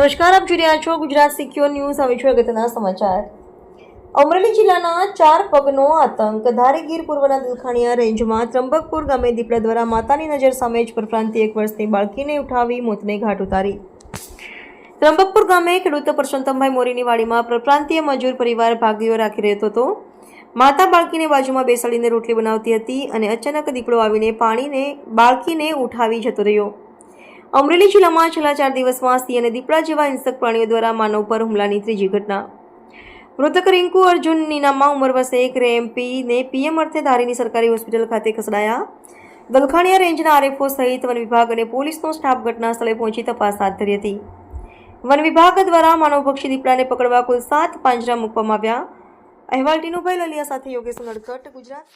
નમસ્કાર, આપ જોઈ રહ્યા છો ગુજરાત સિક્યોર ન્યૂઝ. હવે છે અગત્યના સમાચાર. અમરેલી જિલ્લાના 4 પગનો આતંક. ધારી ગીર પૂર્વના દલખાણીયા રેન્જમાં ત્રંબકપુર ગામે દીપડા દ્વારા માતાની નજર સામે જ પરપ્રાંતીય 1 વર્ષની બાળકીને ઉઠાવી મોતને ઘાટ ઉતારી. ત્રંબકપુર ગામે ખેડૂત પરસોત્તમભાઈ મોરીની વાડીમાં પરપ્રાંતીય મજૂર પરિવાર ભાગીઓ રાખી રહ્યો હતો. માતા બાળકીને બાજુમાં બેસાડીને રોટલી બનાવતી હતી અને અચાનક દીપડો આવીને પાણીને બાળકીને ઉઠાવી જતો રહ્યો. અમરેલી જિલ્લામાં છેલ્લા 4 દિવસમાં સિંહ અને દીપડા જેવા હિંસક પ્રાણીઓ દ્વારા માનવ પર હુમલાની ત્રીજી ઘટના. મૃતક રિંકુ અર્જુન નીનામાં ઉંમર વર્ષ 1 રેએમપીને પીએમ અર્થે ધારીની સરકારી હોસ્પિટલ ખાતે ખસેડાયા. દલખાણીયા રેન્જના આરએફઓ સહિત વન વિભાગ અને પોલીસનો સ્ટાફ ઘટના સ્થળે પહોંચી તપાસ હાથ ધરી હતી. વન વિભાગ દ્વારા માનવભક્ષી દીપડાને પકડવા કુલ 7 પાંજરા મૂકવામાં આવ્યા. અહેવાલ ટીનુભાઈ લલિયા સાથે યોગેશ નડકટ, ગુજરાત.